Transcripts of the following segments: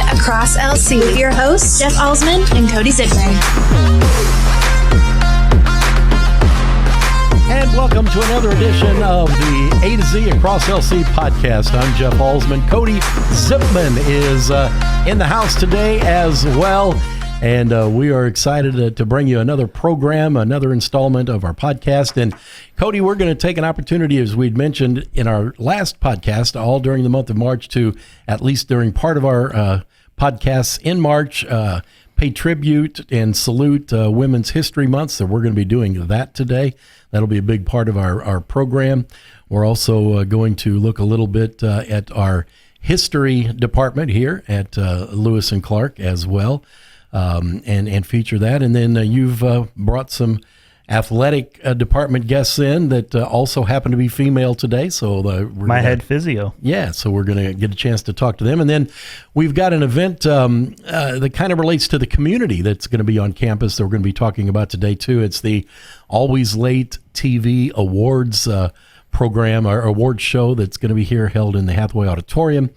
A2Z Across LC with your hosts, Jeff Allsman and Cody Zippmann. And welcome to another edition of the A2Z Across LC podcast. I'm Jeff Allsman. Cody Zippmann is in the house today as well. And we are excited to bring you another program, another installment of our podcast. And Cody, we're going to take an opportunity, as we'd mentioned in our last podcast, all during the month of March, to at least during part of our podcasts in March, pay tribute and salute Women's History Month. So we're going to be doing that today. That'll be a big part of our program. We're also going to look a little bit at our history department here at Lewis and Clark as well. And feature that. And then you've brought some athletic department guests in that also happen to be female today. So head physio. Yeah, so we're going to get a chance to talk to them. And then we've got an event that kind of relates to the community that's going to be on campus that we're going to be talking about today too. It's the Always Late TV Awards program or award show that's going to be here held in the Hathaway Auditorium.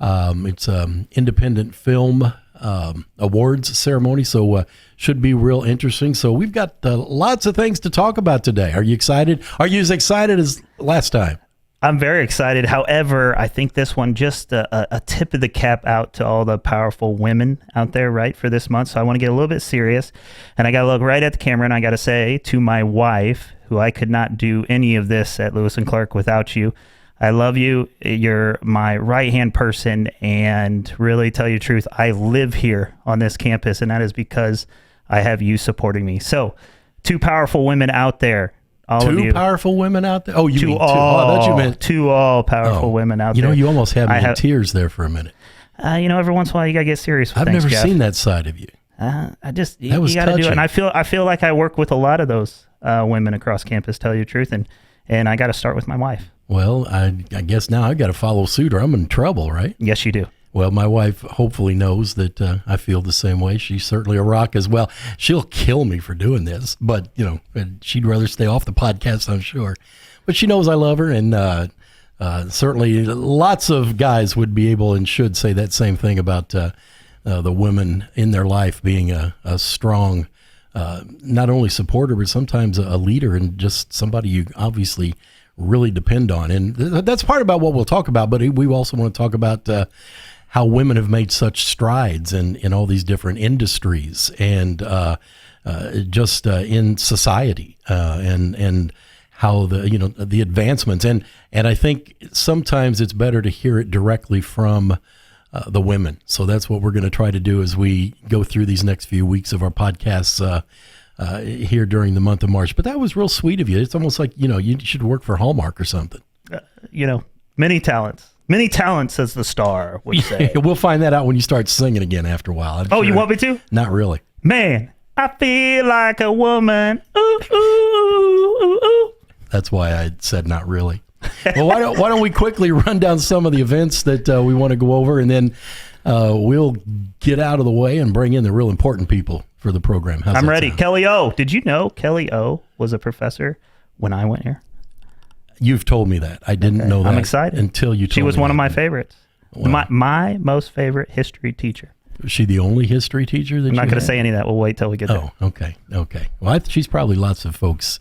It's independent film awards ceremony, so should be real interesting. So we've got lots of things to talk about today. Are you excited? Are you as excited as last time? I'm very excited. However, I think this one just a tip of the cap out to all the powerful women out there, right, for this month. So I want to get a little bit serious, and I got to look right at the camera, and I got to say to my wife, who I could not do any of this at Lewis and Clark without you, I love you. You're my right-hand person, and really tell you the truth, I live here on this campus, and that is because I have you supporting me. So, two powerful women out there. Two powerful women out there? Oh, you mean two? I thought you meant two powerful women out there. You know, you almost had me in tears there for a minute. Every once in a while, you got to get serious with I've things, never Jeff. seen that side of you. You got to do it. And I feel like I work with a lot of those women across campus, tell you the truth, and I got to start with my wife. Well, I guess now I've got to follow suit or I'm in trouble, right? Yes, you do. Well, my wife hopefully knows that I feel the same way. She's certainly a rock as well. She'll kill me for doing this, but, she'd rather stay off the podcast, I'm sure. But she knows I love her, and certainly lots of guys would be able and should say that same thing about the women in their life being a strong, not only supporter, but sometimes a leader and just somebody you obviously really depend on. And that's part about what we'll talk about, but we also want to talk about how women have made such strides in all these different industries and just in society and how the advancements. And I think sometimes it's better to hear it directly from the women. So that's what we're going to try to do as we go through these next few weeks of our podcasts here during the month of March. But that was real sweet of you. It's almost like, you should work for Hallmark or something. Many talents, as the star would say. We'll find that out when you start singing again after a while. Sure. You want me to? Not really. Man, I feel like a woman. Ooh, ooh, ooh, ooh. That's why I said not really. Well, why don't we quickly run down some of the events that we want to go over, and then we'll get out of the way and bring in the real important people for the program. I'm ready. Sound? Kelly O. Did you know Kelly O was a professor when I went here? You've told me that. I didn't know that. I'm excited. Until you told me. She was one of my favorites. Wow. My most favorite history teacher. Was she the only history teacher that I'm not going to say any of that. We'll wait till we get there. Oh, okay. Well, she's probably lots of folks'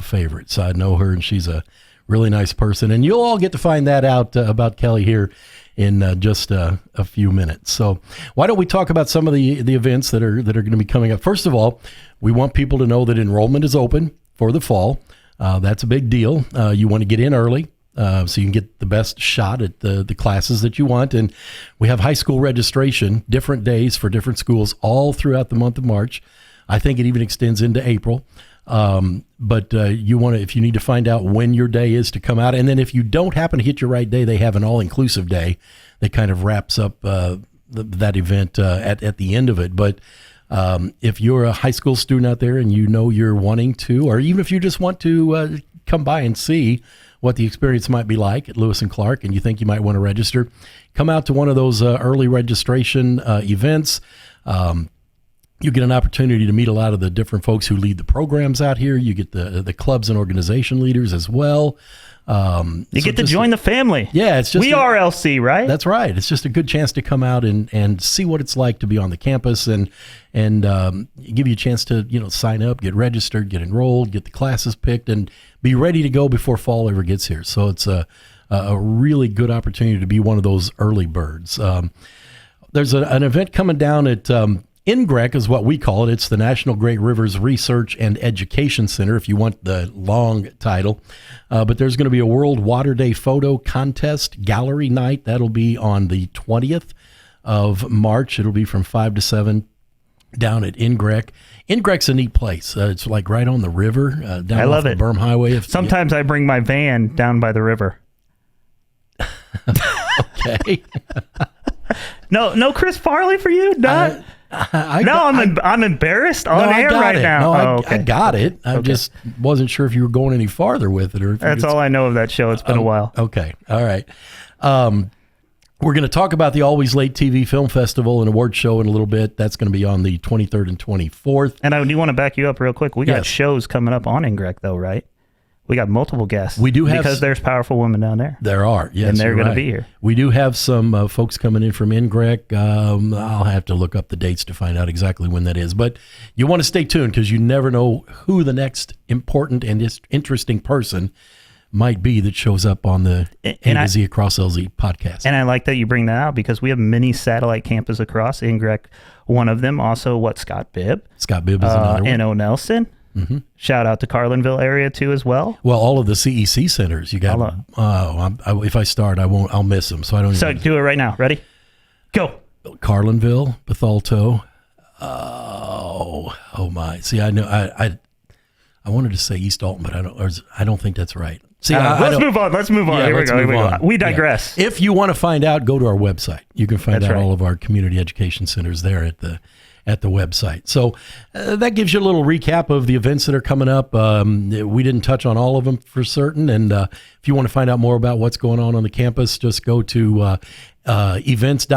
favorites. I know her, and she's a really nice person. And you'll all get to find that out about Kelly here in just a few minutes. So why don't we talk about some of the events that are going to be coming up. First of all, we want people to know that enrollment is open for the fall. That's a big deal. You want to get in early so you can get the best shot at the classes that you want. And we have high school registration, different days for different schools all throughout the month of March. I think it even extends into April. But you want to, if you need to find out when your day is to come out, and then if you don't happen to hit your right day, they have an all-inclusive day that kind of wraps up that event at the end of it. But if you're a high school student out there and you're wanting to, or even if you just want to come by and see what the experience might be like at Lewis and Clark, and you think you might want to register, come out to one of those early registration events. You get an opportunity to meet a lot of the different folks who lead the programs out here. You get the clubs and organization leaders as well. You get to join the family. Yeah, it's just we are LC, right? That's right. It's just a good chance to come out and see what it's like to be on the campus and give you a chance to sign up, get registered, get enrolled, get the classes picked, and be ready to go before fall ever gets here. So it's a really good opportunity to be one of those early birds. There's an event coming down at NGREC is what we call it. It's the National Great Rivers Research and Education Center, if you want the long title. But there's going to be a World Water Day photo contest gallery night. That'll be on the 20th of March. It'll be from 5 to 7 down at NGREC. NGREC's a neat place. It's like right on the river, down I off love the it. Berm Highway. Sometimes I bring my van down by the river. Okay. No Chris Farley for you? Not? I'm embarrassed on air right now. No, okay. I got it. I just wasn't sure if you were going any farther with it. Or if That's all I know of that show. It's been a while. Okay. All right. We're going to talk about the Always Late TV Film Festival and Award Show in a little bit. That's going to be on the 23rd and 24th. And I do want to back you up real quick. We got shows coming up on NGREC, though, right? We got multiple guests. We do have, because there's powerful women down there. There are, yes, and they're going to be here. We do have some folks coming in from NGREC. I'll have to look up the dates to find out exactly when that is. But you want to stay tuned because you never know who the next important and interesting person might be that shows up on the A2Z Across LC podcast. And I like that you bring that out because we have many satellite campuses across NGREC. One of them also Scott Bibb. Scott Bibb is another one. N.O. Nelson. Mm-hmm. Shout out to Carlinville area too as well. Well, all of the CEC centers you got. If I start, I'll miss them. So I don't. So do it right now. Ready? Go. Carlinville, Bethalto. Oh my! See, I know I wanted to say East Alton, but I don't think that's right. See, let's move on. Yeah, Here we go. We digress. Yeah. If you want to find out, go to our website. You can find out all of our community education centers there at the website. So that gives you a little recap of the events that are coming up. We didn't touch on all of them for certain. And if you want to find out more about what's going on the campus, just go to events.lc.edu.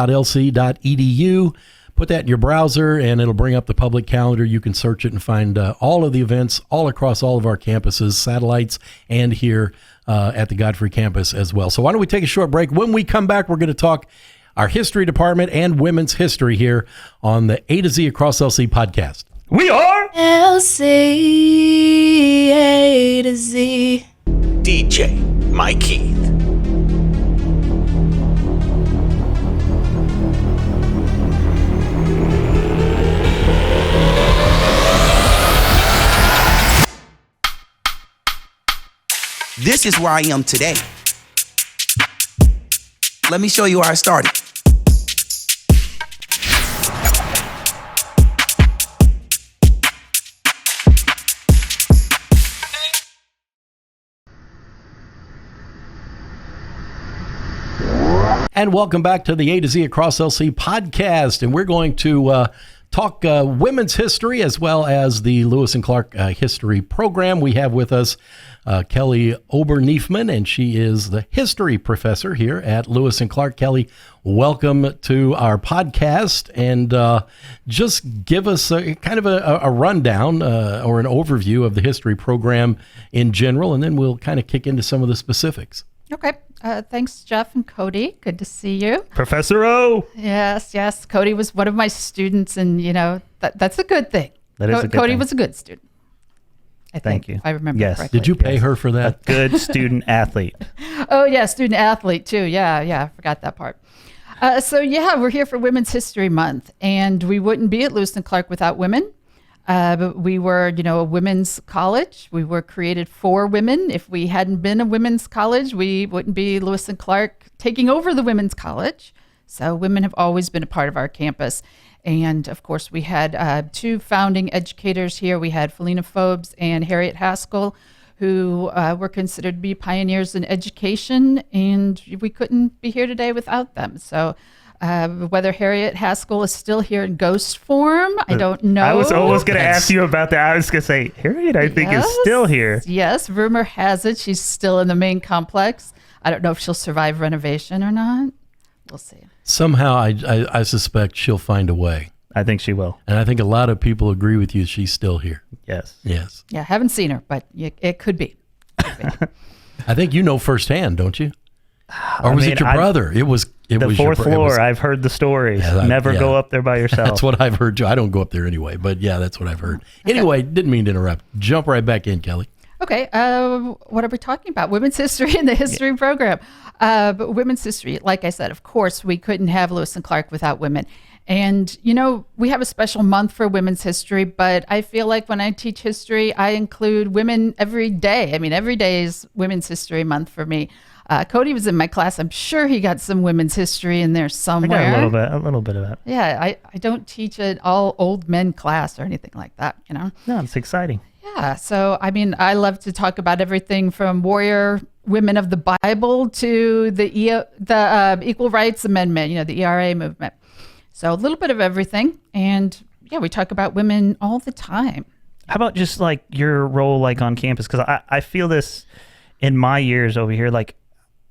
Put that in your browser and it'll bring up the public calendar. You can search it and find all of the events all across all of our campuses, satellites, and here at the Godfrey campus as well. So why don't we take a short break? When we come back, we're going to talk our history department and women's history here on the A2Z Across LC podcast. We are LC A2Z. DJ Maycee. This is where I am today. Let me show you how I started. And welcome back to the A2Z Across LC podcast. And we're going to talk women's history as well as the Lewis and Clark history program. We have with us Kelly Obernuefemann, and she is the history professor here at Lewis and Clark. Kelly, welcome to our podcast, and just give us a kind of a rundown or an overview of the history program in general, and then we'll kind of kick into some of the specifics. Okay. Thanks, Jeff and Cody. Good to see you. Professor O. Yes. Cody was one of my students, and that's a good thing. That is a good Cody thing. was a good student. Thank you. If I remember Yes. correctly. Did you pay her for that? A good student athlete. Oh, yeah, student athlete too. Yeah, I forgot that part. We're here for Women's History Month, and we wouldn't be at Lewis and Clark without women. But we were, a women's college. We were created for women. If we hadn't been a women's college, we wouldn't be Lewis and Clark taking over the women's college. So women have always been a part of our campus. And of course, we had two founding educators here. We had Felina Phobes and Harriet Haskell, who were considered to be pioneers in education. And we couldn't be here today without them. So whether Harriet Haskell is still here in ghost form, I don't know. I was almost going to ask you about that. I was going to say, Harriet, I think, is still here. Yes, rumor has it she's still in the main complex. I don't know if she'll survive renovation or not. We'll see. Somehow, I suspect she'll find a way. I think she will. And I think a lot of people agree with you. She's still here. Yes. Yes. Yeah, haven't seen her, but it could be. I think you know firsthand, don't you? Or was it your brother? It was the fourth floor. I've heard the stories. Never go up there by yourself. That's what I've heard too. I don't go up there anyway, but yeah, that's what I've heard. Anyway, didn't mean to interrupt. Jump right back in, Kelly. Okay, what are we talking about? Women's history in the history program. But women's history, like I said, of course, we couldn't have Lewis and Clark without women. And, we have a special month for women's history, but I feel like when I teach history, I include women every day. I mean, every day is Women's History Month for me. Cody was in my class. I'm sure he got some women's history in there somewhere. I got a little bit of that. Yeah, I don't teach an all old men class or anything like that, No, it's exciting. Yeah, so I mean, I love to talk about everything from warrior women of the Bible to the Equal Rights Amendment, the ERA movement. So a little bit of everything, and yeah, we talk about women all the time. How about just like your role like on campus? Because I feel this in my years over here. Like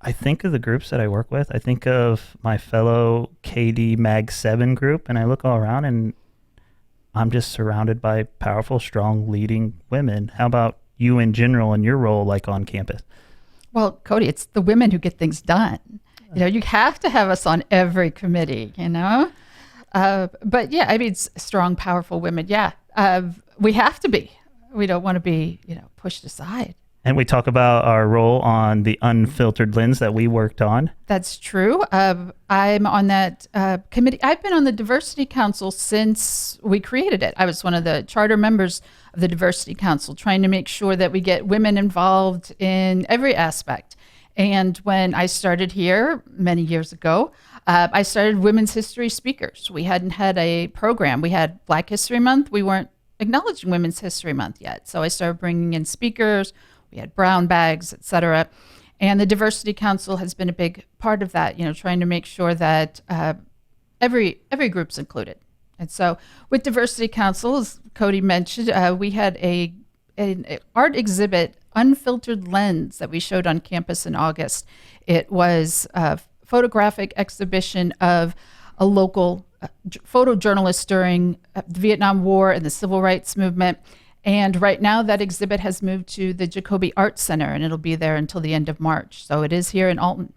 I think of the groups that I work with. I think of my fellow KD Mag 7 group, and I look all around and I'm just surrounded by powerful, strong, leading women. How about you in general and your role like on campus? Well, Cody, it's the women who get things done. You have to have us on every committee, But yeah, I mean, strong, powerful women. Yeah, we have to be. We don't want to be, pushed aside. And we talk about our role on the unfiltered lens that we worked on. That's true. I'm on that committee. I've been on the Diversity Council since we created it. I was one of the charter members of the Diversity Council, trying to make sure that we get women involved in every aspect. And when I started here many years ago, I started Women's History Speakers. We hadn't had a program. We had Black History Month. We weren't acknowledging Women's History Month yet. So I started bringing in speakers. We had brown bags, et cetera. And the Diversity Council has been a big part of that, trying to make sure that every group's included. And so with Diversity Council, as Cody mentioned, we had an art exhibit, Unfiltered Lens, that we showed on campus in August. It was a photographic exhibition of a local photojournalist during the Vietnam War and the Civil Rights Movement. And right now that exhibit has moved to the Jacoby Art Center, and it'll be there until the end of March. So it is here in Alton.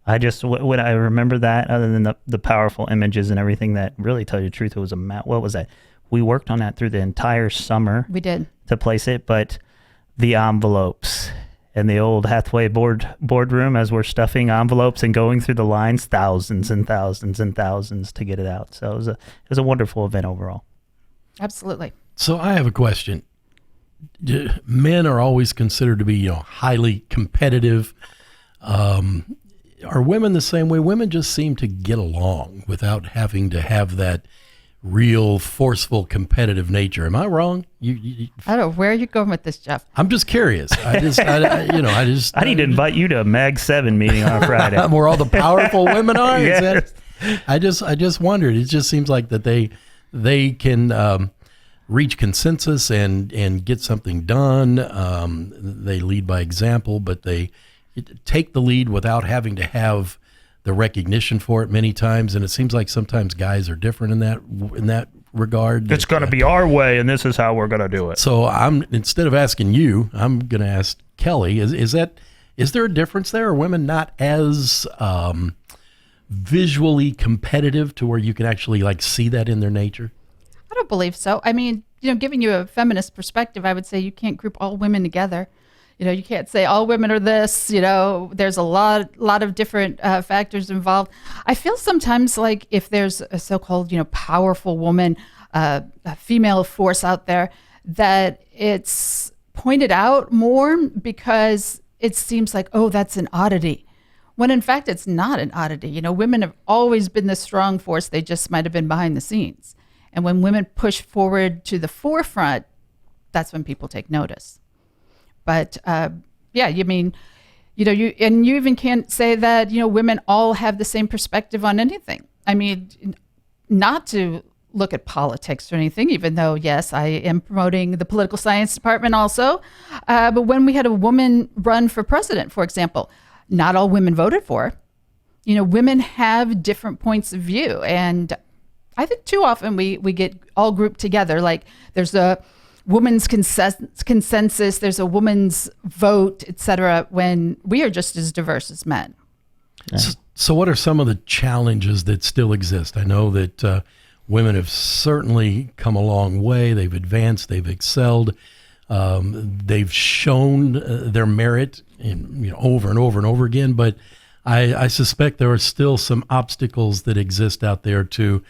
When I remember that, other than the powerful images and everything that really tell you the truth, it was what was that? We worked on that through the entire summer. We did. To place it, but the envelopes and the old Hathaway boardroom, as we're stuffing envelopes and going through the lines, thousands and thousands and thousands to get it out. So it was a wonderful event overall. Absolutely. So I have a question. Men are always considered to be, highly competitive. Are women the same way? Women just seem to get along without having to have that real forceful competitive nature. Am I wrong? I don't know. Where are you going with this, Jeff? I'm just curious. I need to invite you to a Mag 7 meeting on a Friday. Where all the powerful women are? Yes. I just wondered. It just seems like that they can reach consensus and get something done. They lead by example, but they take the lead without having to have the recognition for it many times. And it seems like sometimes guys are different in that regard. It's going to be our way, and this is how we're going to do it. So instead of asking you, I'm going to ask Kelly, is there a difference there? Are women not as visually competitive to where you can actually see that in their nature? I don't believe so. I mean, giving you a feminist perspective, I would say you can't group all women together. You can't say all women are this. There's a lot of different factors involved. I feel sometimes like if there's a so-called, powerful woman, a female force out there, that it's pointed out more because it seems like, oh, that's an oddity. When in fact, it's not an oddity. Women have always been the strong force. They just might have been behind the scenes. And when women push forward to the forefront, that's when people take notice. But you even can't say that, women all have the same perspective on anything. I mean, not to look at politics or anything, even though, yes, I am promoting the political science department also. But when we had a woman run for president, for example, not all women voted for her. Women have different points of view. And I think too often we get all grouped together. Like there's a woman's consensus, there's a woman's vote, etc., when we are just as diverse as men. So what are some of the challenges that still exist? I know that women have certainly come a long way. They've advanced, they've excelled. They've shown their merit over and over and over again, but I suspect there are still some obstacles that exist out there to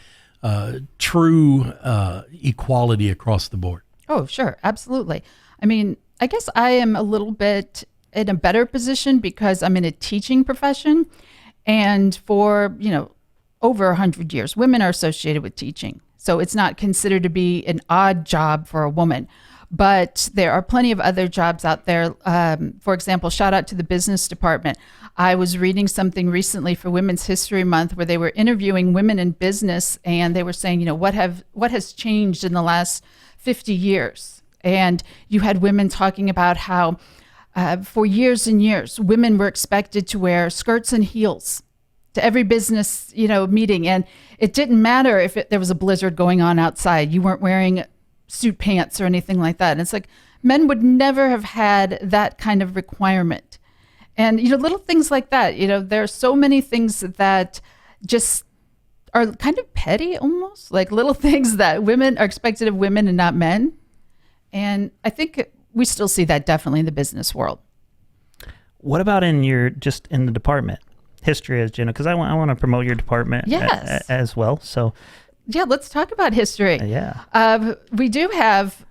true equality across the board. Oh, sure. Absolutely. I mean, I guess I am a little bit in a better position because I'm in a teaching profession. And for, over 100 years, women are associated with teaching. So it's not considered to be an odd job for a woman. But there are plenty of other jobs out there. For example, shout out to the business department. I was reading something recently for Women's History Month where they were interviewing women in business, and they were saying, what has changed in the last 50 years? And you had women talking about how for years and years, women were expected to wear skirts and heels to every business, meeting. And it didn't matter if there was a blizzard going on outside. You weren't wearing suit pants or anything like that. And it's like men would never have had that kind of requirement. And, little things like that, there are so many things that just are kind of petty almost, like little things that women are expected of women and not men. And I think we still see that definitely in the business world. What about in the department? History, as Jenna, because I want to promote your department as well. So yeah, let's talk about history. We do have,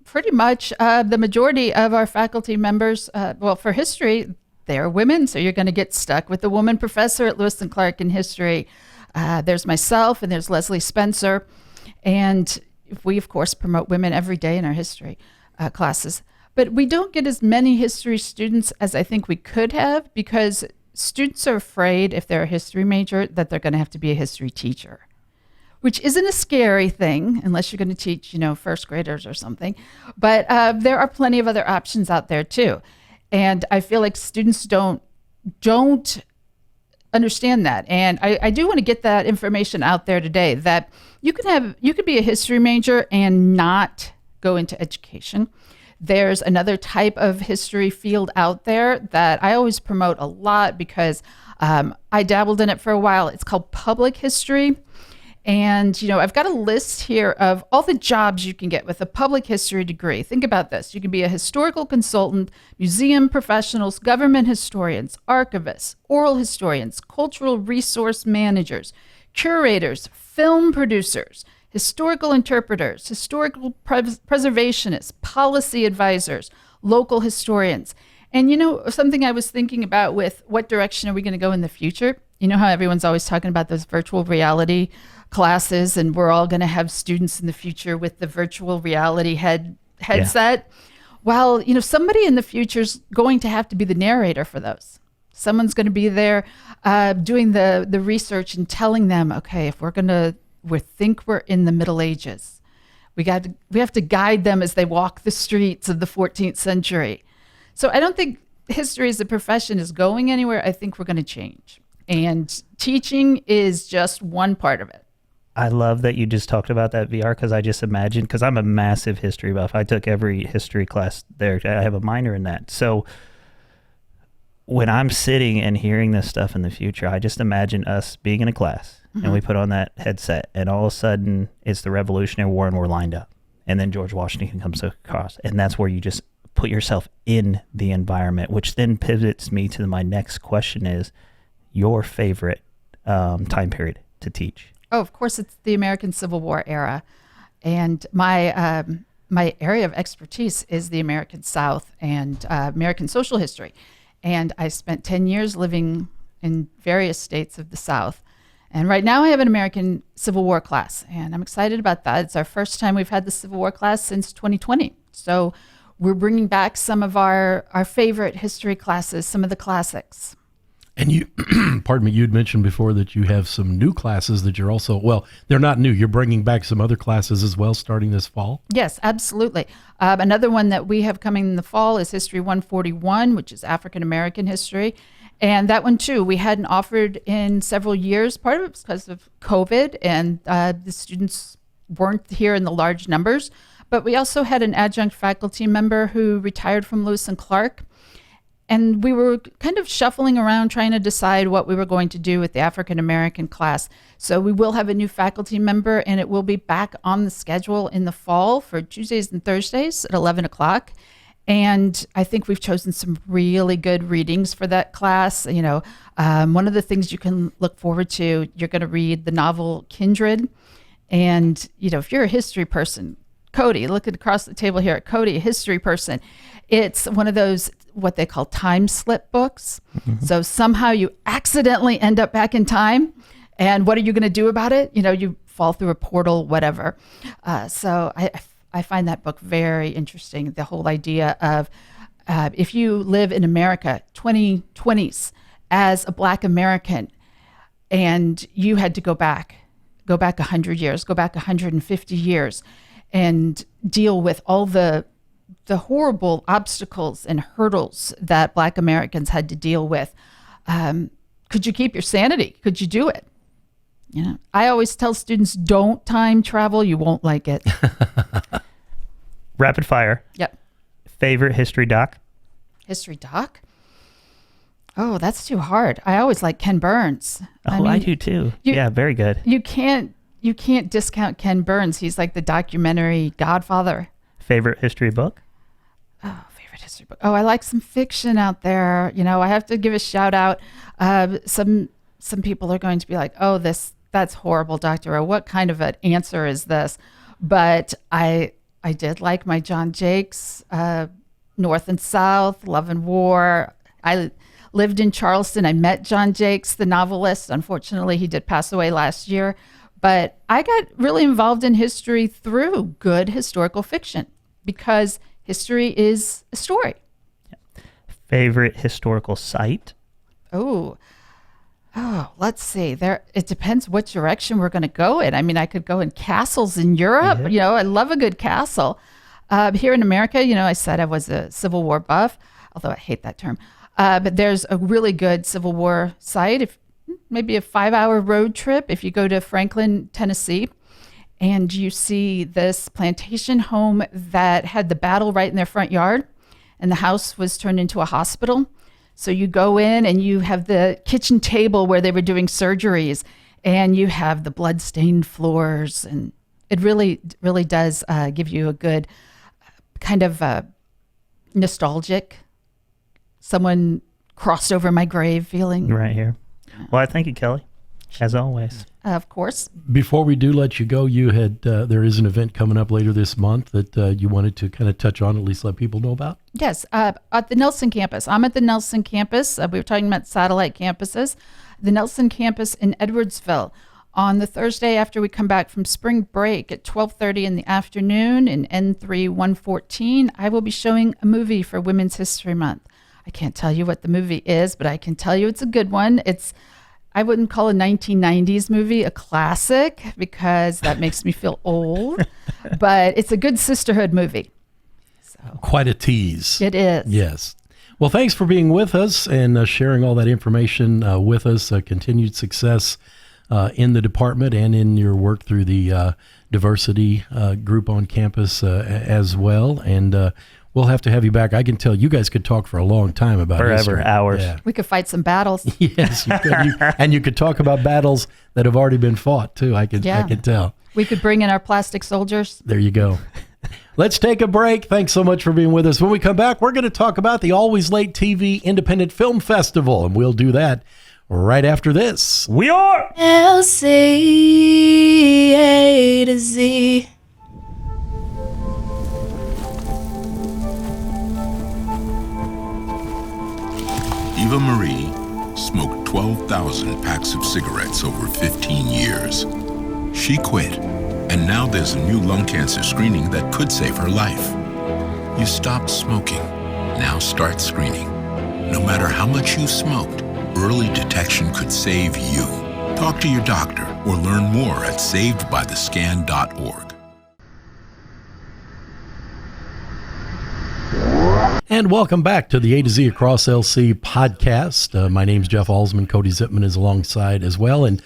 pretty much the majority of our faculty members, for history, they're women. So you're going to get stuck with the woman professor at Lewis and Clark in history. There's myself and there's Leslie Spencer. And we, of course, promote women every day in our history classes. But we don't get as many history students as I think we could have because students are afraid if they're a history major that they're going to have to be a history teacher, which isn't a scary thing unless you're going to teach, first graders or something. But there are plenty of other options out there too. And I feel like students don't understand that. And I do want to get that information out there today that you could be a history major and not go into education. There's another type of history field out there that I always promote a lot because I dabbled in it for a while. It's called public history. And, I've got a list here of all the jobs you can get with a public history degree. Think about this. You can be a historical consultant, museum professionals, government historians, archivists, oral historians, cultural resource managers, curators, film producers, historical interpreters, historical preservationists, policy advisors, local historians. And something I was thinking about with what direction are we going to go in the future? You know how everyone's always talking about those virtual reality classes and we're all going to have students in the future with the virtual reality headset? Yeah. Well, somebody in the future is going to have to be the narrator for those. Someone's going to be there doing the research and telling them, okay, if we think we're in the Middle Ages, we have to guide them as they walk the streets of the 14th century. So I don't think history as a profession is going anywhere. I think we're going to change. And teaching is just one part of it. I love that you just talked about that VR because I just imagined, because I'm a massive history buff. I took every history class there. I have a minor in that. So when I'm sitting and hearing this stuff in the future, I just imagine us being in a class and we put on that headset and all of a sudden it's the Revolutionary War and we're lined up. And then George Washington comes across. And that's where you just put yourself in the environment, which then pivots me to my next question is your favorite time period to teach. Oh, of course, it's the American Civil War era. And my area of expertise is the American South and American social history. And I spent 10 years living in various states of the South. And right now I have an American Civil War class, and I'm excited about that. It's our first time we've had the Civil War class since 2020. So we're bringing back some of our favorite history classes, some of the classics. And you, pardon me, you'd mentioned before that you have some new classes that you're also, well, they're not new. You're bringing back some other classes as well starting this fall? Yes, absolutely. Another one that we have coming in the fall is History 141, which is African American history. And that one, too, we hadn't offered in several years. Part of it was because of COVID, and the students weren't here in the large numbers. But we also had an adjunct faculty member who retired from Lewis and Clark. And we were kind of shuffling around trying to decide what we were going to do with the African American class. So we will have a new faculty member, and it will be back on the schedule in the fall for Tuesdays and Thursdays at 11 o'clock. And I think we've chosen some really good readings for that class. You know, one of the things you can look forward to, you're going to read the novel Kindred. And, you know, if you're a history person, Cody, look across the table here at Cody, a history person. It's one of those, what they call time slip books. Mm-hmm. So somehow you accidentally end up back in time. And what are you going to do about it? You know, you fall through a portal, whatever. So I find that book very interesting. The whole idea of if you live in America, 2020s, as a Black American, and you had to go back 100 years, go back 150 years, and deal with all the horrible obstacles and hurdles that Black Americans had to deal with. Could you keep your sanity? Could you do it? You know, I always tell students, don't time travel. You won't like it. Rapid fire. Yep. Favorite history doc? History doc? Oh, that's too hard. I always like Ken Burns. I do too. Yeah, very good. You can't discount Ken Burns. He's like the documentary godfather. Favorite history book? Oh, favorite history book. Oh, I like some fiction out there. You know, I have to give a shout out. Some people are going to be like, oh, that's horrible, Dr. O. What kind of an answer is this? But I did like my John Jakes, North and South, Love and War. I lived in Charleston. I met John Jakes, the novelist. Unfortunately, he did pass away last year. But I got really involved in history through good historical fiction because history is a story. Favorite historical site? Oh, let's see. It depends which direction we're going to go in. I mean, I could go in castles in Europe. Yeah. You know, I love a good castle. Here in America, you know, I said I was a Civil War buff, although I hate that term. But there's a really good Civil War site, maybe a 5-hour road trip if you go to Franklin, Tennessee, and you see this plantation home that had the battle right in their front yard, and the house was turned into a hospital. So you go in and you have the kitchen table where they were doing surgeries, and you have the blood-stained floors, and it really, really does give you a good kind of nostalgic, someone crossed over my grave feeling. Right here. Well, I thank you, Kelly, as always. Of course. Before we do let you go, you had there is an event coming up later this month that you wanted to kind of touch on, at least let people know about. Yes, at the Nelson campus. I'm at the Nelson campus. We were talking about satellite campuses. The Nelson campus in Edwardsville on the Thursday after we come back from spring break at 12:30 in the afternoon in N3 114. I will be showing a movie for Women's History Month. I can't tell you what the movie is, but I can tell you it's a good one. I wouldn't call a 1990s movie a classic because that makes me feel old, but it's a good sisterhood movie. So. Quite a tease. It is. Yes. Well, thanks for being with us and sharing all that information with us. Continued success in the department and in your work through the diversity group on campus as well. And we'll have to have you back. I can tell you guys could talk for a long time about forever, history. Hours. Yeah. We could fight some battles. Yes, you could. And you could talk about battles that have already been fought too. I could tell. We could bring in our plastic soldiers. There you go. Let's take a break. Thanks so much for being with us. When we come back, we're going to talk about the Always Late TV Independent Film Festival, and we'll do that right after this. We are LC A2Z. Eva Marie smoked 12,000 packs of cigarettes over 15 years. She quit, and now there's a new lung cancer screening that could save her life. You stopped smoking. Now start screening. No matter how much you smoked, early detection could save you. Talk to your doctor or learn more at savedbythescan.org. And welcome back to the A2Z Across LC podcast. My name's Jeff Allsman. Cody Zippmann is alongside as well. And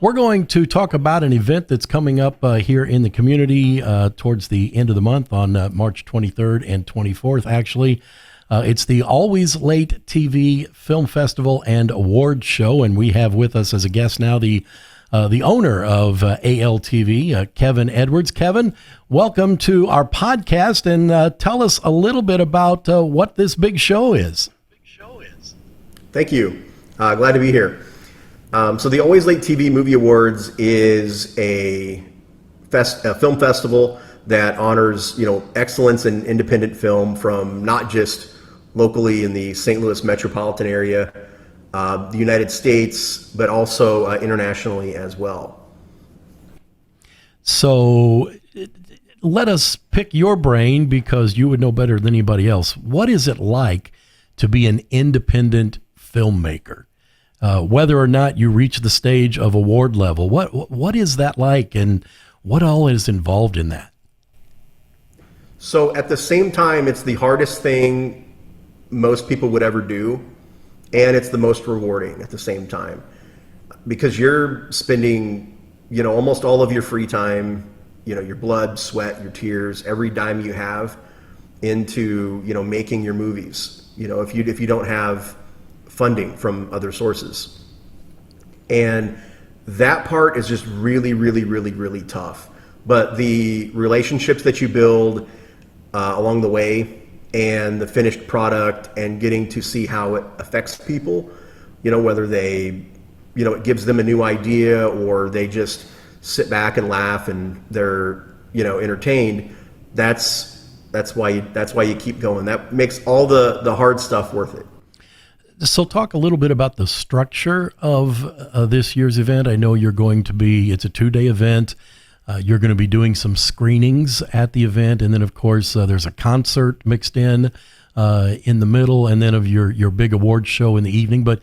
we're going to talk about an event that's coming up here in the community towards the end of the month on March 23rd and 24th, actually. It's the Always Late TV Film Festival and Awards Show. And we have with us as a guest now the owner of ALTV, Kevin Edwards. Kevin, welcome to our podcast, and tell us a little bit about what this big show is. Thank you. Glad to be here. So the Always Late TV Movie Awards is a film festival that honors, excellence in independent film from not just locally in the St. Louis metropolitan area, the United States, but also internationally as well. So let us pick your brain, because you would know better than anybody else. What is it like to be an independent filmmaker? Whether or not you reach the stage of award level, what is that like, and what all is involved in that? So at the same time, it's the hardest thing most people would ever do. And it's the most rewarding at the same time, because you're spending, almost all of your free time, your blood, sweat, your tears, every dime you have into, making your movies, if you don't have funding from other sources. And that part is just really, really, really, really tough. But the relationships that you build along the way, and the finished product, and getting to see how it affects people, whether they, it gives them a new idea, or they just sit back and laugh and they're, entertained. That's why you keep going. That makes all the hard stuff worth it. So talk a little bit about the structure of this year's event. I know it's a 2-day event. You're going to be doing some screenings at the event, and then of course there's a concert mixed in the middle, and then of your big awards show in the evening. But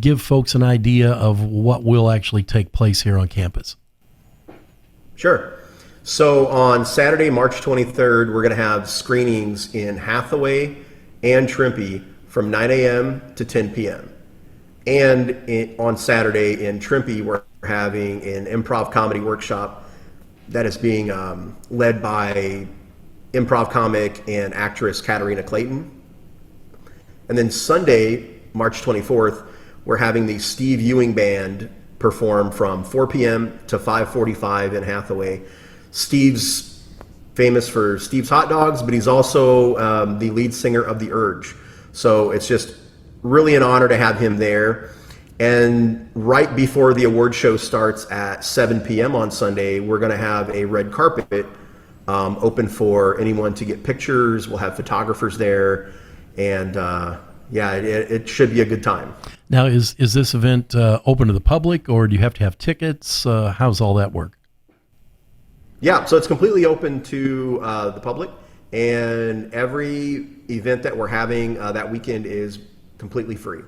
give folks an idea of what will actually take place here on campus. Sure. So on Saturday, March 23rd, we're going to have screenings in Hathaway and Trimpe from 9 a.m. to 10 p.m. And on Saturday in Trimpe, we're having an improv comedy workshop that is being led by improv comic and actress Katarina Clayton. And then Sunday, March 24th, we're having the Steve Ewing Band perform from 4 p.m. to 5:45 in Hathaway. Steve's famous for Steve's Hot Dogs, but he's also the lead singer of The Urge. So it's just really an honor to have him there. And right before the award show starts at 7 p.m. on Sunday, we're going to have a red carpet open for anyone to get pictures. We'll have photographers there, and it should be a good time. Now, is this event open to the public, or do you have to have tickets? How's all that work? Yeah, so it's completely open to the public, and every event that we're having that weekend is completely free.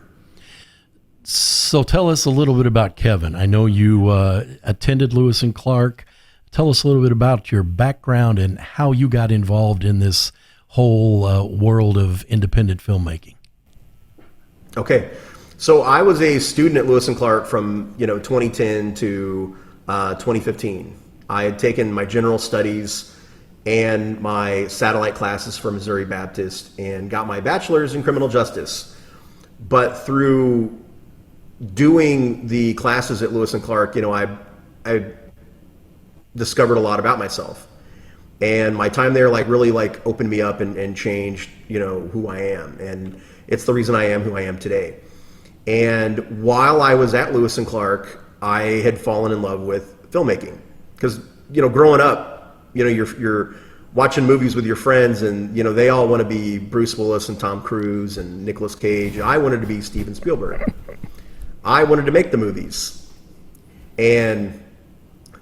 So tell us a little bit about Kevin. I know you attended Lewis and Clark. Tell us a little bit about your background and how you got involved in this whole world of independent filmmaking. Okay, so I was a student at Lewis and Clark from 2010 to 2015. I had taken my general studies and my satellite classes from Missouri Baptist and got my bachelor's in criminal justice. But through doing the classes at Lewis and Clark, I discovered a lot about myself, and my time there really opened me up and changed who I am, and it's the reason I am who I am today. And while I was at Lewis and Clark, I had fallen in love with filmmaking, because growing up, you're watching movies with your friends, and they all want to be Bruce Willis and Tom Cruise and Nicolas Cage. I wanted to be Steven Spielberg. I wanted to make the movies, and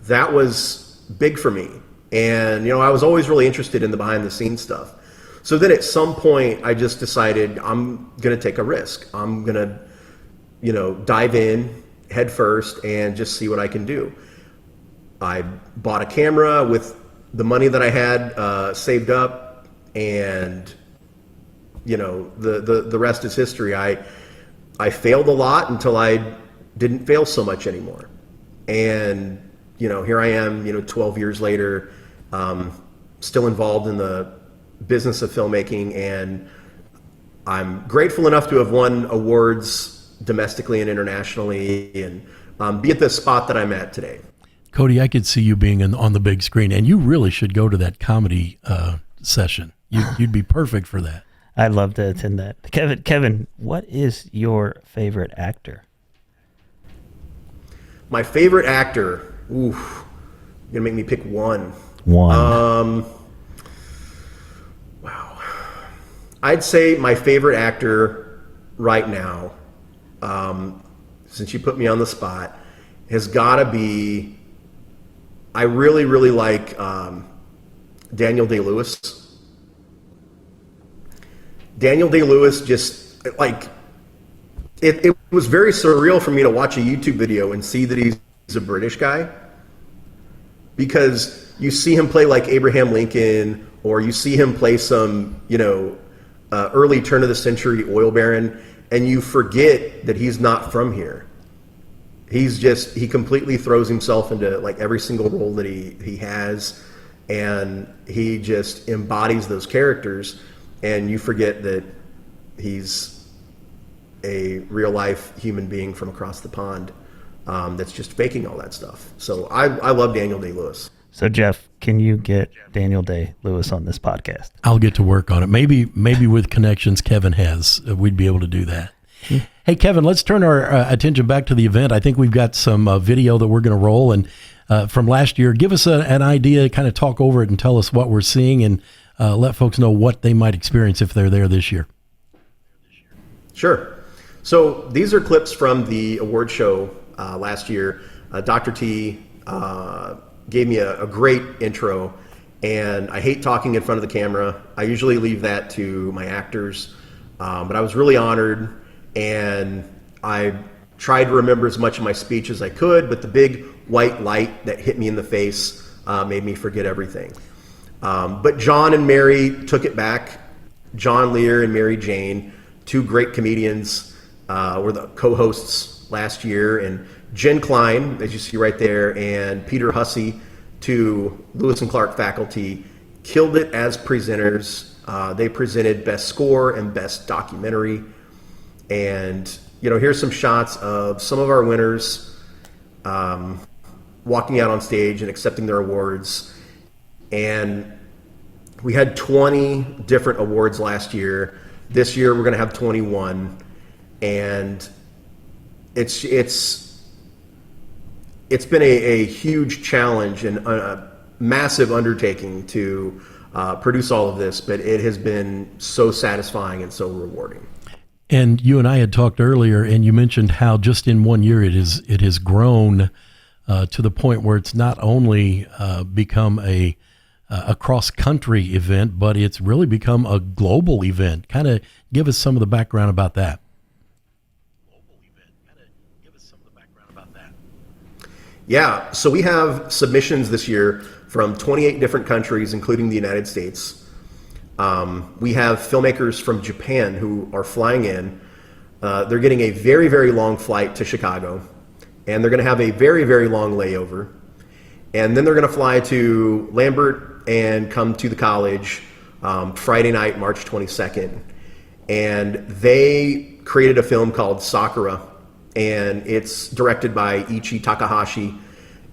that was big for me. And I was always really interested in the behind the scenes stuff. So then at some point I just decided I'm going to take a risk. I'm going to dive in head first and just see what I can do. I bought a camera with the money that I had saved up, and the rest is history. I failed a lot until I didn't fail so much anymore. And, here I am, 12 years later, still involved in the business of filmmaking. And I'm grateful enough to have won awards domestically and internationally, and be at the spot that I'm at today. Cody, I could see you being on the big screen, and you really should go to that comedy session. You'd be perfect for that. I'd love to attend that. Kevin, what is your favorite actor? My favorite actor, you're gonna make me pick one. One. Wow. I'd say my favorite actor right now, since you put me on the spot, has gotta be, I really, really like Daniel Day-Lewis. Daniel Day-Lewis just, it was very surreal for me to watch a YouTube video and see that he's a British guy, because you see him play like Abraham Lincoln, or you see him play some, early turn of the century oil baron, and you forget that he's not from here. He completely throws himself into every single role that he has, and he just embodies those characters, and you forget that he's a real life human being from across the pond that's just faking all that stuff. So I love Daniel Day-Lewis. So Jeff, can you get Daniel Day-Lewis on this podcast? I'll get to work on it. Maybe with connections Kevin has, we'd be able to do that. Hey, Kevin, let's turn our attention back to the event. I think we've got some video that we're going to roll, and from last year. Give us an idea, kind of talk over it and tell us what we're seeing, and let folks know what they might experience if they're there this year. Sure. So these are clips from the award show last year. Dr. T gave me a great intro, and I hate talking in front of the camera. I usually leave that to my actors, but I was really honored, and I tried to remember as much of my speech as I could, but the big white light that hit me in the face made me forget everything. But John and Mary took it back. John Lear and Mary Jane, two great comedians, were the co-hosts last year, and Jen Klein, as you see right there, and Peter Hussey, two Lewis and Clark faculty, killed it as presenters. They presented Best Score and Best Documentary. And, here's some shots of some of our winners walking out on stage and accepting their awards. And we had 20 different awards last year. This year we're going to have 21. And it's been a huge challenge and a massive undertaking to produce all of this, but it has been so satisfying and so rewarding. And you and I had talked earlier, and you mentioned how just in 1 year it has grown to the point where it's not only become a cross-country event, but it's really become a global event. Kind of give us some of the background about that. Yeah, so we have submissions this year from 28 different countries, including the United States. We have filmmakers from Japan who are flying in. They're getting a very, very long flight to Chicago, and they're going to have a very, very long layover. And then they're going to fly to Lambert and come to the college Friday night, March 22nd. And they created a film called Sakura, and it's directed by Ichi Takahashi,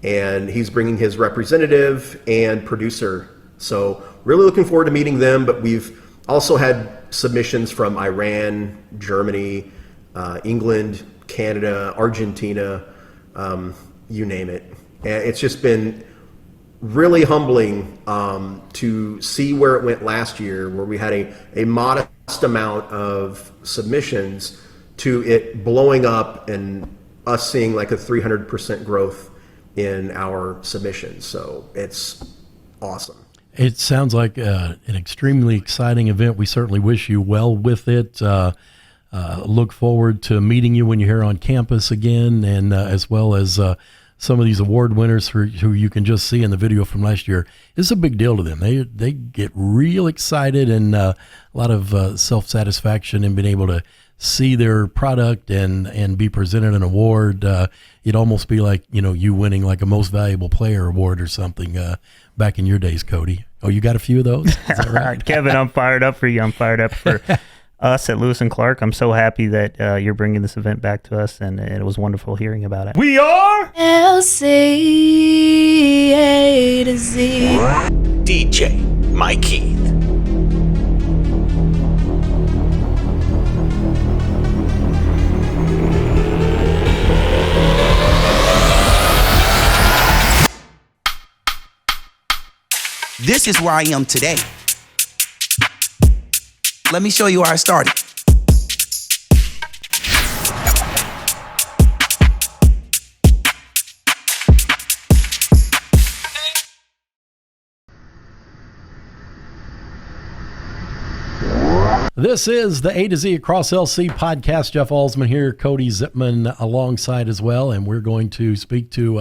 and he's bringing his representative and producer. So really looking forward to meeting them, but we've also had submissions from Iran, Germany, England, Canada, Argentina, you name it. And it's just been really humbling to see where it went last year, where we had a modest amount of submissions, to it blowing up and us seeing like a 300% growth in our submissions. So it's awesome. It sounds like an extremely exciting event. We certainly wish you well with it. look forward to meeting you when you're here on campus again, and as well as some of these award winners who you can just see in the video from last year. It's a big deal to them. They get real excited and a lot of self-satisfaction in being able to see their product and be presented an award. It'd almost be like, you winning like a most valuable player award or something back in your days, Cody. Oh, you got a few of those? Is that right? Kevin, I'm fired up for you. I'm fired up for us at Lewis and Clark. I'm so happy that you're bringing this event back to us, and it was wonderful hearing about it. We are LC A to Z. DJ Maycee. This is where I am today. Let me show you how I started. This is the A2Z Across LC podcast. Jeff Allsman here, Cody Zippmann alongside as well, and we're going to speak to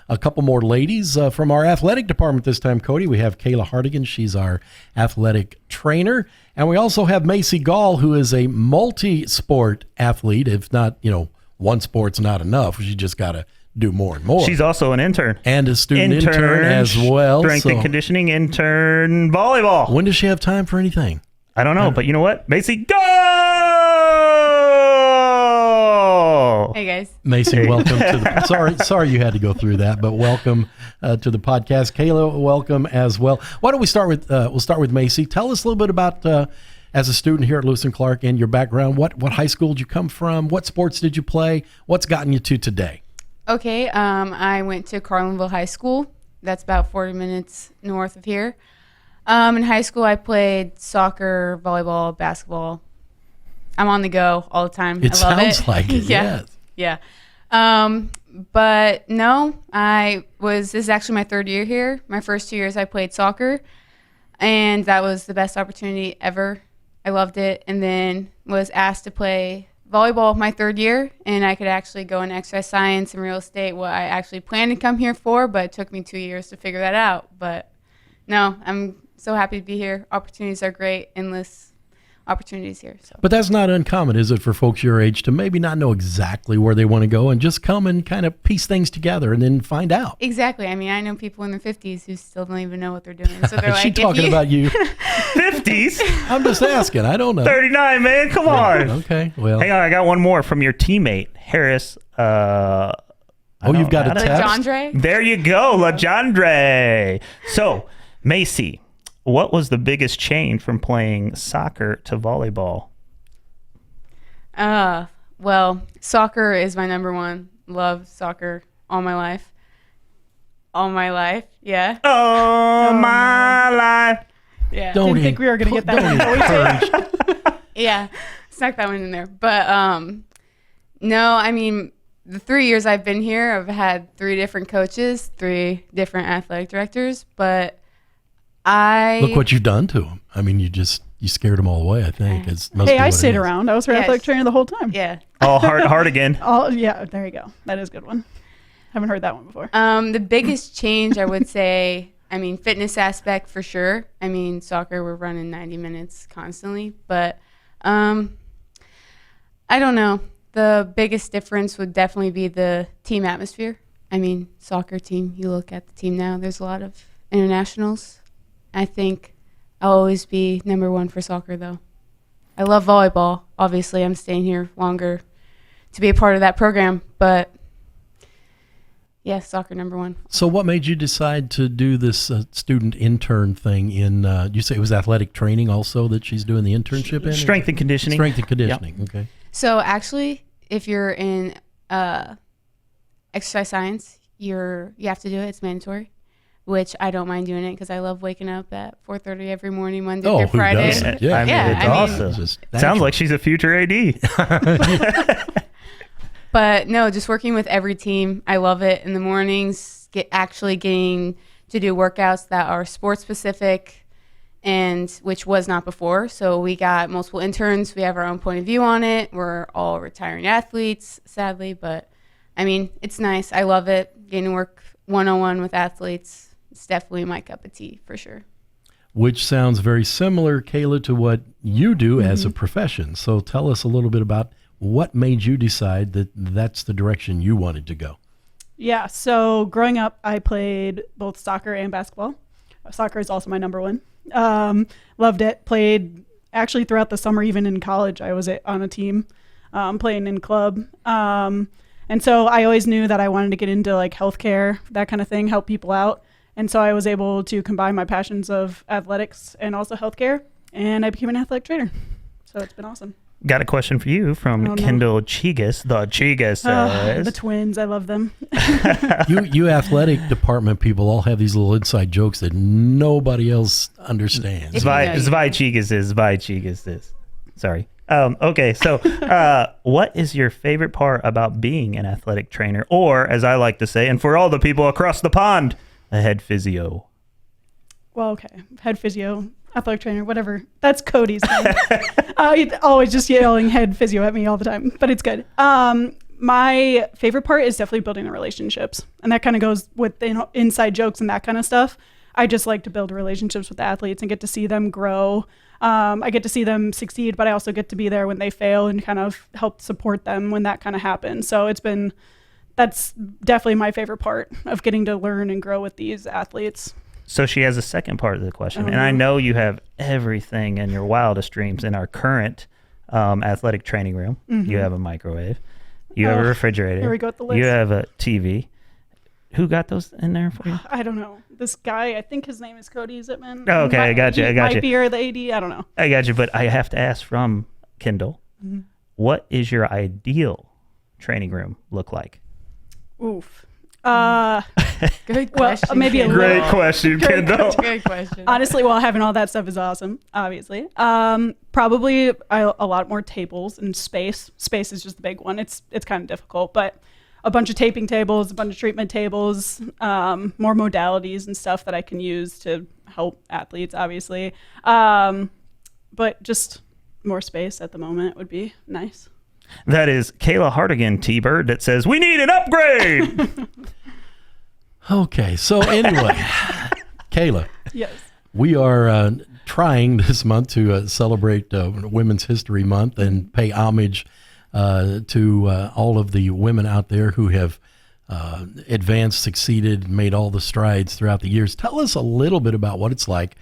a couple more ladies from our athletic department this time, Cody. We have Kayla Hartigan. She's our athletic trainer, and we also have Maycee Gall, who is a multi-sport athlete. If not, one sport's not enough. She just got to do more and more. She's also an intern. And a student intern as well. Strength and conditioning intern, volleyball. When does she have time for anything? I don't know, but you know what? Maycee, go! Hey, guys. Maycee, welcome to the... Sorry you had to go through that, but welcome to the podcast. Kayla, welcome as well. Why don't we start with... we'll start with Maycee. Tell us a little bit about, as a student here at Lewis and Clark, and your background. What high school did you come from? What sports did you play? What's gotten you to today? Okay, I went to Carlinville High School. That's about 40 minutes north of here. In high school, I played soccer, volleyball, basketball. I'm on the go all the time. I love sounds like it, yes. Yeah. But no, this is actually my third year here. My first 2 years I played soccer, and that was the best opportunity ever. I loved it, and then was asked to play volleyball my third year, and I could actually go in exercise science and real estate, what I actually planned to come here for, but it took me 2 years to figure that out. But no, I'm so happy to be here. Opportunities are great, endless opportunities here. So. But that's not uncommon, is it, for folks your age to maybe not know exactly where they want to go and just come and kind of piece things together and then find out? Exactly. I mean, I know people in their 50s who still don't even know what they're doing. So they're She talking about you. 50s? I'm just asking. I don't know. 39, man. Come on. Okay. Well, hang on. I got one more from your teammate, Harris. You've got a text? Legendre? There you go, Legendre. So, Maycee, what was the biggest change from playing soccer to volleyball? Well, soccer is my number one. Love soccer all my life. All my life, yeah. All my life. Yeah. Didn't think we were going to get that. Yeah, snuck that one in there. But no, I mean, the 3 years I've been here, I've had 3 different coaches, 3 different athletic directors, but look what you've done to them. I mean, you scared them all away, I think. Hey, I stayed around. I was her athletic trainer the whole time. Yeah. Oh, Hartigan. Oh, yeah, there you go. That is a good one. Haven't heard that one before. The biggest change, I would say, I mean, fitness aspect for sure. I mean, soccer, we're running 90 minutes constantly, but I don't know. The biggest difference would definitely be the team atmosphere. I mean, soccer team, you look at the team now, there's a lot of internationals. I think I'll always be number one for soccer, though. I love volleyball. Obviously, I'm staying here longer to be a part of that program, but yeah, soccer number one. So what made you decide to do this student intern thing in, you say it was athletic training also that she's doing the internship in? Strength and conditioning. Strength and conditioning, Yep. Okay. So actually, if you're in exercise science, you have to do it. It's mandatory, which I don't mind doing it because I love waking up at 4:30 every morning, Monday through Friday. Doesn't? Yeah, I mean, it's awesome. Sounds like she's a future AD. But no, just working with every team, I love it. In the mornings, actually getting to do workouts that are sports specific and which was not before. So we got multiple interns. We have our own point of view on it. We're all retiring athletes, sadly, but I mean, it's nice. I love it. Getting to work one-on-one with athletes. It's definitely my cup of tea for sure. Which sounds very similar, Kayla, to what you do as a profession. So tell us a little bit about what made you decide that that's the direction you wanted to go. Yeah, so growing up, I played both soccer and basketball. Soccer is also my number one. Loved it. Played actually throughout the summer, even in college. I was on a team playing in club. And so I always knew that I wanted to get into like healthcare, that kind of thing, help people out. And so I was able to combine my passions of athletics and also healthcare, and I became an athletic trainer. So it's been awesome. Got a question for you from Kendall Chigas. The Chigas says. The twins, I love them. You athletic department people all have these little inside jokes that nobody else understands. Zwei Chigas is. Sorry. Okay, so what is your favorite part about being an athletic trainer? Or, as I like to say, and for all the people across the pond, a head physio. Well, okay. Head physio, athletic trainer, whatever. That's Cody's thing. He's always just yelling head physio at me all the time, but it's good. My favorite part is definitely building the relationships. And that kind of goes with the inside jokes and that kind of stuff. I just like to build relationships with athletes and get to see them grow. I get to see them succeed, but I also get to be there when they fail and kind of help support them when that kind of happens. So that's definitely my favorite part of getting to learn and grow with these athletes. So she has a second part of the question, and I know you have everything in your wildest dreams in our current athletic training room. You have a microwave, you have a refrigerator, here we go with the list. You have a TV. Who got those in there for you? I don't know. This guy, I think his name is Cody Zippmann. Oh, okay, I got you. Might be or the AD, I don't know. I got you, but I have to ask from Kendall, what is your ideal training room look like? Oof. Good question. Well, maybe a Great question, Kendall. Good question. Honestly, well, having all that stuff is awesome, obviously. Probably a lot more tables and space. Space is just the big one. It's kind of difficult, but a bunch of taping tables, a bunch of treatment tables, more modalities and stuff that I can use to help athletes, obviously. But just more space at the moment would be nice. That is Kayla Hartigan, T-Bird, that says, we need an upgrade. Okay, so anyway, Kayla. Yes. We are trying this month to celebrate Women's History Month and pay homage to all of the women out there who have advanced, succeeded, made all the strides throughout the years. Tell us a little bit about what it's like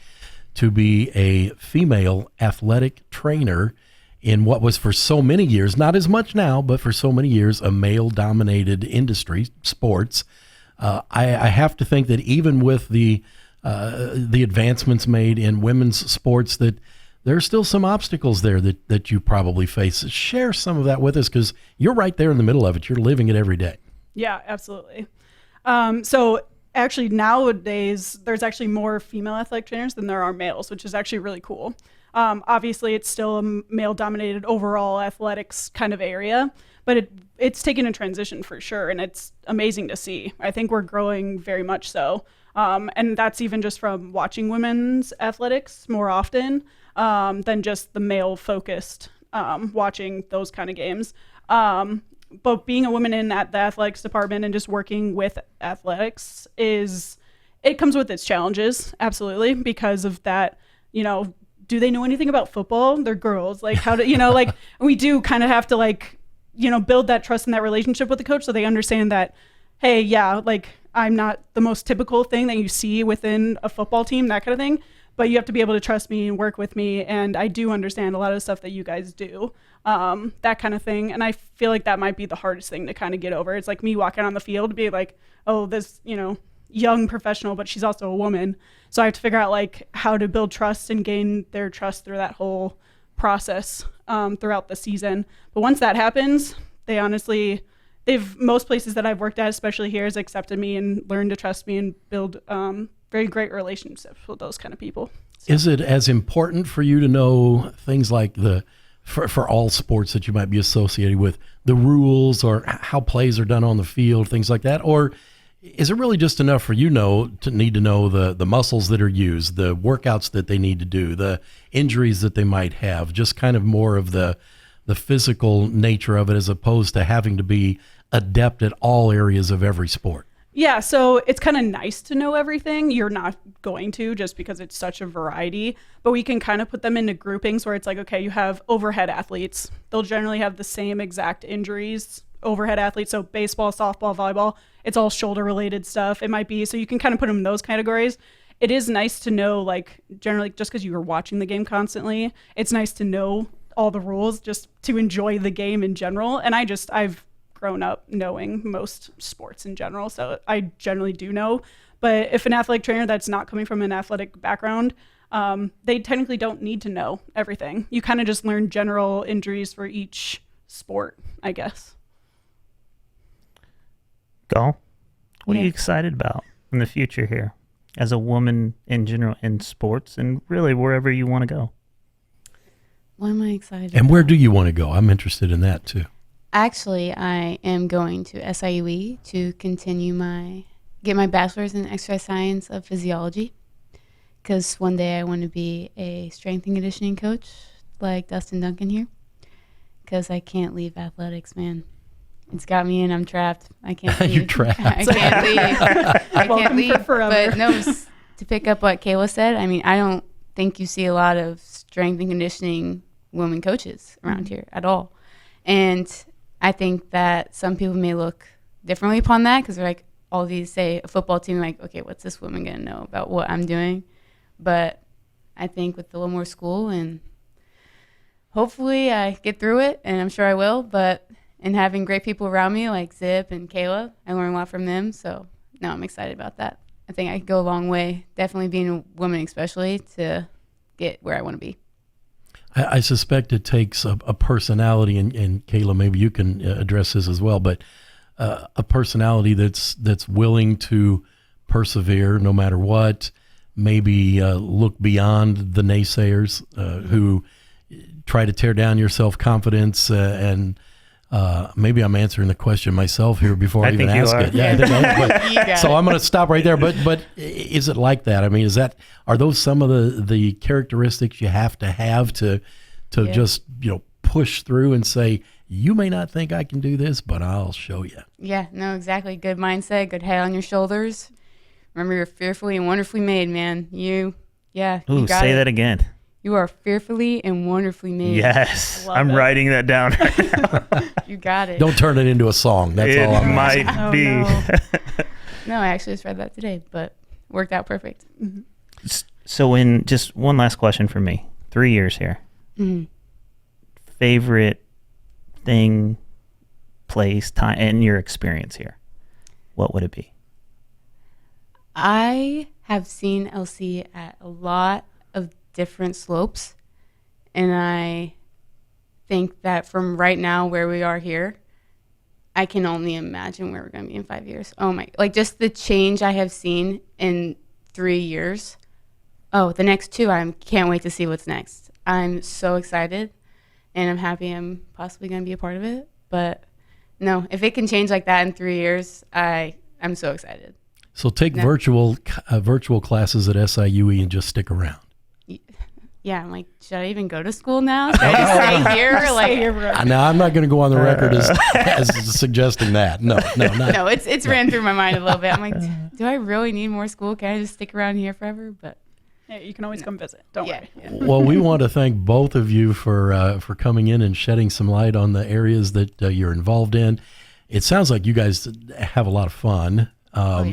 to be a female athletic trainer in what was for so many years, not as much now, but for so many years, a male-dominated industry, sports. I have to think that even with the advancements made in women's sports, that there are still some obstacles there that you probably face. Share some of that with us, because you're right there in the middle of it. You're living it every day. Yeah, absolutely. So actually nowadays, there's actually more female athletic trainers than there are males, which is actually really cool. Obviously, it's still a male-dominated overall athletics kind of area, but it's taken a transition for sure, and it's amazing to see. I think we're growing very much so, and that's even just from watching women's athletics more often than just the male-focused watching those kind of games. But being a woman in the athletics department and just working with athletics it comes with its challenges, absolutely, because of that, do they know anything about football? They're girls. Like, how do, like, we do kind of have to, build that trust and that relationship with the coach so they understand that, hey, yeah, like, I'm not the most typical thing that you see within a football team, that kind of thing, but you have to be able to trust me and work with me, and I do understand a lot of the stuff that you guys do, that kind of thing, and I feel like that might be the hardest thing to kind of get over. It's like me walking on the field to be like, oh, this, young professional, but she's also a woman. So I have to figure out how to build trust and gain their trust through that whole process throughout the season. But once that happens, most places that I've worked at, especially here, has accepted me and learned to trust me and build very great relationships with those kind of people. So. Is it as important for you to know things like for all sports that you might be associated with, the rules or how plays are done on the field, things like that? Or is it really just enough for to need to know the muscles that are used, the workouts that they need to do, the injuries that they might have, just kind of more of the physical nature of it as opposed to having to be adept at all areas of every sport? Yeah, so it's kind of nice to know everything. You're not going to, just because it's such a variety, but we can kind of put them into groupings where it's like, okay, you have overhead athletes. They'll generally have the same exact injuries, overhead athletes. So baseball, softball, volleyball, it's all shoulder related stuff. It might be, so you can kind of put them in those categories. It is nice to know, like, generally, just because you are watching the game constantly, it's nice to know all the rules just to enjoy the game in general. And I've grown up knowing most sports in general, so I generally do know. But if an athletic trainer that's not coming from an athletic background, they technically don't need to know everything. You kind of just learn general injuries for each sport, I guess. Gall, what are you excited about in the future here as a woman in general in sports and really wherever you want to go? What am I excited And where do you want to go? I'm interested in that too. Actually, I am going to SIUE to continue get my bachelor's in exercise science of physiology, because one day I want to be a strength and conditioning coach like Dustin Duncan here, because I can't leave athletics, man. It's got me in. I'm trapped. I can't leave. You're trapped. I can't leave. I can't leave. Forever. But no, to pick up what Kayla said, I mean, I don't think you see a lot of strength and conditioning women coaches around here at all. And I think that some people may look differently upon that, because they're like, all these, say, a football team, like, okay, what's this woman going to know about what I'm doing? But I think with a little more school, and hopefully I get through it, and I'm sure I will, and having great people around me like Zip and Kayla, I learn a lot from them. So no, I'm excited about that. I think I could go a long way, definitely being a woman especially, to get where I want to be. I suspect it takes a personality, and Kayla, maybe you can address this as well, but a personality that's willing to persevere no matter what, maybe look beyond the naysayers who try to tear down your self-confidence, and maybe I'm answering the question myself here before I even ask it. Yeah, I think so I'm going to stop right there. But is it like that? I mean, are those some of the characteristics you have to just push through and say, you may not think I can do this, but I'll show you. Yeah, no, exactly. Good mindset, good head on your shoulders. Remember, you're fearfully and wonderfully made, man. You got say that again. You are fearfully and wonderfully made. Yes, I'm writing that down right now. You got it. Don't turn it into a song. That's all I'm asking. Might be. No, I actually just read that today, but worked out perfect. Mm-hmm. So, in just one last question for me, 3 years here. Mm-hmm. Favorite thing, place, time, and your experience here, what would it be? I have seen LC at a lot of different slopes, and I think that from right now where we are here, I can only imagine where we're going to be in 5 years. Oh my, like just the change I have seen in 3 years. Oh, the next two, I can't wait to see what's next. I'm so excited, and I'm happy I'm possibly going to be a part of it. But no, if it can change like that in 3 years, I'm so excited. So take virtual classes at SIUE and just stick around. Yeah, I'm like, should I even go to school now? Should I just stay here? Now, I'm not going to go on the record as suggesting that. No, not. No, it's ran through my mind a little bit. I'm like, do I really need more school? Can I just stick around here forever? But yeah, you can always come visit. Don't worry. Yeah. Well, we want to thank both of you for coming in and shedding some light on the areas that you're involved in. It sounds like you guys have a lot of fun,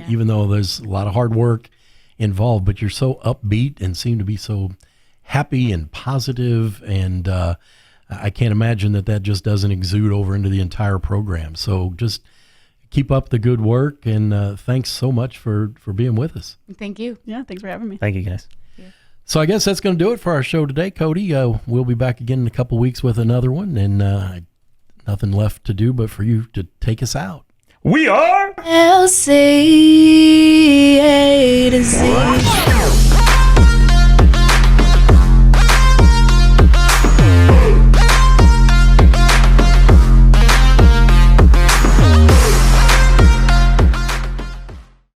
even though there's a lot of hard work involved. But you're so upbeat and seem to be so happy and positive, and I can't imagine that just doesn't exude over into the entire program. So just keep up the good work, and thanks so much for being with us. Thank you. Yeah, thanks for having me. Thank you, guys. So I guess that's going to do it for our show today, Cody. We'll be back again in a couple weeks with another one, and nothing left to do but for you to take us out. We are LC A to Z.